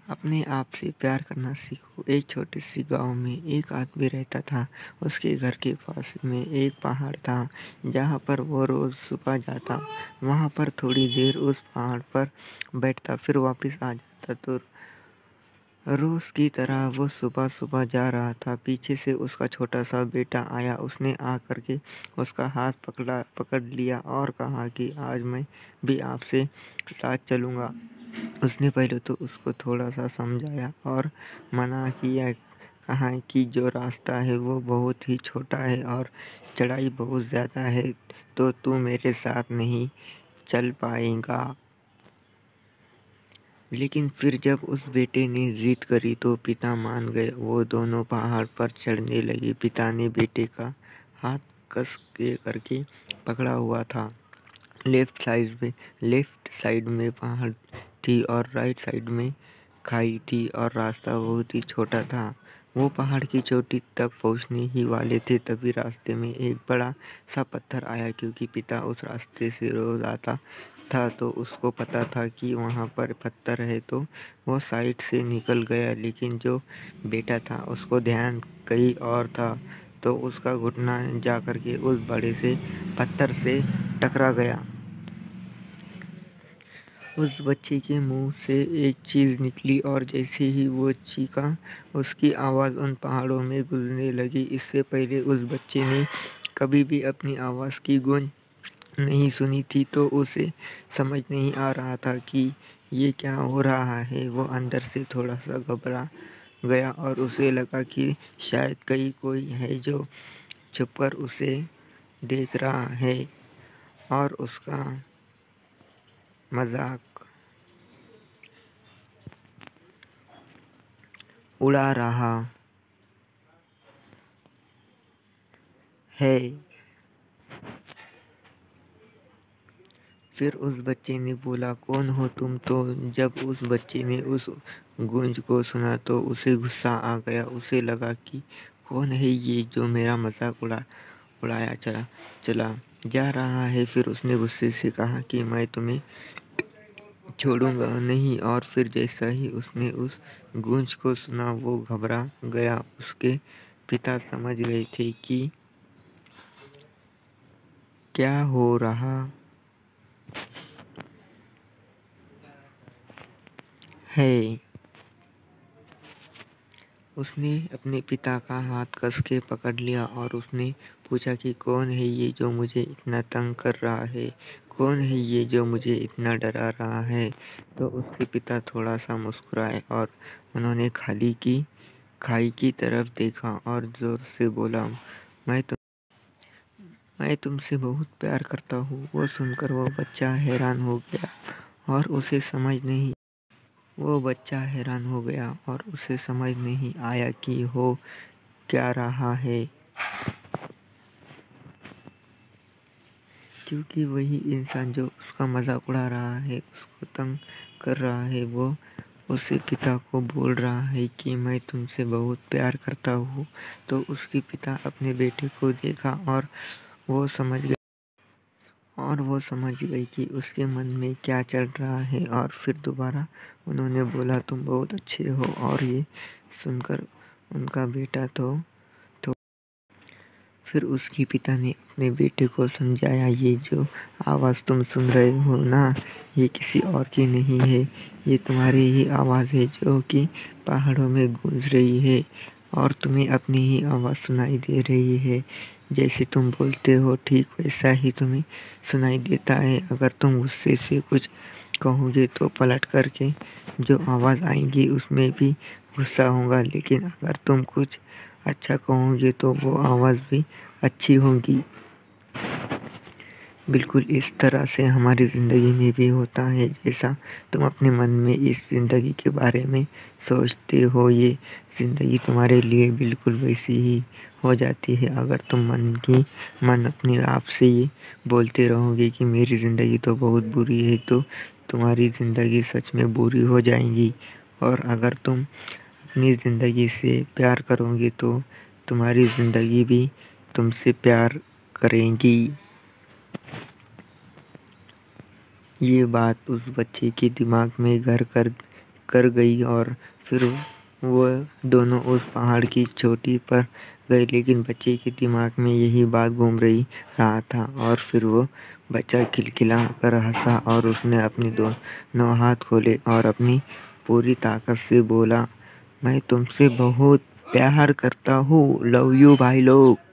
अपने आप से प्यार करना सीखो। एक छोटे से गांव में एक आदमी रहता था। उसके घर के पास में एक पहाड़ था जहां पर वो रोज सुबह जाता। वहां पर थोड़ी देर उस पहाड़ पर बैठता, फिर वापस आ जाता। तो रोज की तरह वो सुबह सुबह जा रहा था। पीछे से उसका छोटा सा बेटा आया। उसने आकर के उसका हाथ पकड़ लिया और कहा कि आज मैं भी आपसे साथ चलूँगा। उसने पहले तो उसको थोड़ा सा समझाया और मना किया। कहा कि जो रास्ता है वो बहुत ही छोटा है और चढ़ाई बहुत ज़्यादा है, तो तू मेरे साथ नहीं चल पाएगा। लेकिन फिर जब उस बेटे ने जिद करी तो पिता मान गए। वो दोनों पहाड़ पर चढ़ने लगे। पिता ने बेटे का हाथ कस के करके पकड़ा हुआ था। लेफ्ट साइड में पहाड़ थी और राइट साइड में खाई थी और रास्ता बहुत ही छोटा था। वो पहाड़ की चोटी तक पहुंचने ही वाले थे, तभी रास्ते में एक बड़ा सा पत्थर आया। क्योंकि पिता उस रास्ते से रोज आता था तो उसको पता था कि वहाँ पर पत्थर है, तो वो साइड से निकल गया। लेकिन जो बेटा था उसको ध्यान कहीं और था, तो उसका घुटना जाकर के उस बड़े से पत्थर से टकरा गया। उस बच्चे के मुंह से एक चीज़ निकली और जैसे ही वो चीखा, उसकी आवाज़ उन पहाड़ों में गूंजने लगी। इससे पहले उस बच्चे ने कभी भी अपनी आवाज़ की गूंज नहीं सुनी थी, तो उसे समझ नहीं आ रहा था कि ये क्या हो रहा है। वो अंदर से थोड़ा सा घबरा गया और उसे लगा कि शायद कहीं कोई है जो छुपकर उसे देख रहा है और उसका मजाक उड़ा रहा है। फिर उस बच्चे ने बोला, कौन हो तुम? तो जब उस बच्चे ने उस गूंज को सुना तो उसे गुस्सा आ गया। उसे लगा कि कौन है ये जो मेरा मजाक उड़ाया चला जा रहा है। फिर उसने गुस्से से कहा कि मैं तुम्हें छोड़ूंगा नहीं। और फिर जैसा ही उसने उस गूंज को सुना वो घबरा गया। उसके पिता समझ गए थे कि क्या हो रहा है। उसने अपने पिता का हाथ कस के पकड़ लिया और उसने पूछा कि कौन है ये जो मुझे इतना तंग कर रहा है? कौन है ये जो मुझे इतना डरा रहा है? तो उसके पिता थोड़ा सा मुस्कुराए और उन्होंने खाई की तरफ देखा और जोर से बोला, मैं तुम मैं तुमसे बहुत प्यार करता हूँ। वो सुनकर वो बच्चा हैरान हो गया और उसे समझ नहीं आया कि हो क्या रहा है। क्योंकि वही इंसान जो उसका मजाक उड़ा रहा है, उसको तंग कर रहा है, वो उसके पिता को बोल रहा है कि मैं तुमसे बहुत प्यार करता हूँ। तो उसके पिता अपने बेटे को देखा और वो समझ गए कि उसके मन में क्या चल रहा है। और फिर दोबारा उन्होंने बोला, तुम बहुत अच्छे हो। और ये सुनकर उनका बेटा तो फिर उसके पिता ने अपने बेटे को समझाया, ये जो आवाज़ तुम सुन रहे हो ना, ये किसी और की नहीं है। ये तुम्हारी ही आवाज़ है जो कि पहाड़ों में गूंज रही है और तुम्हें अपनी ही आवाज़ सुनाई दे रही है। जैसे तुम बोलते हो ठीक वैसा ही तुम्हें सुनाई देता है। अगर तुम गुस्से से कुछ कहोगे तो पलट करके जो आवाज़ आएगी उसमें भी गुस्सा होगा, लेकिन अगर तुम कुछ अच्छा कहोगे तो वो आवाज़ भी अच्छी होगी। बिल्कुल इस तरह से हमारी ज़िंदगी में भी होता है। जैसा तुम अपने मन में इस ज़िंदगी के बारे में सोचते हो, ये ज़िंदगी तुम्हारे लिए बिल्कुल वैसी ही हो जाती है। अगर तुम मन अपने आप से ये बोलते रहोगे कि मेरी ज़िंदगी तो बहुत बुरी है, तो तुम्हारी ज़िंदगी सच में बुरी हो जाएगी। और अगर तुम अपनी ज़िंदगी से प्यार करोगे तो तुम्हारी ज़िंदगी भी तुमसे प्यार करेगी। ये बात उस बच्चे के दिमाग में घर कर कर गई और फिर वो दोनों उस पहाड़ की चोटी पर गए। लेकिन बच्चे के दिमाग में यही बात घूम रहा था और फिर वो बच्चा खिलखिला कर हंसा और उसने अपने दोनों हाथ खोले और अपनी पूरी ताकत से बोला, मैं तुमसे बहुत प्यार करता हूँ, लव यू भाई लोग।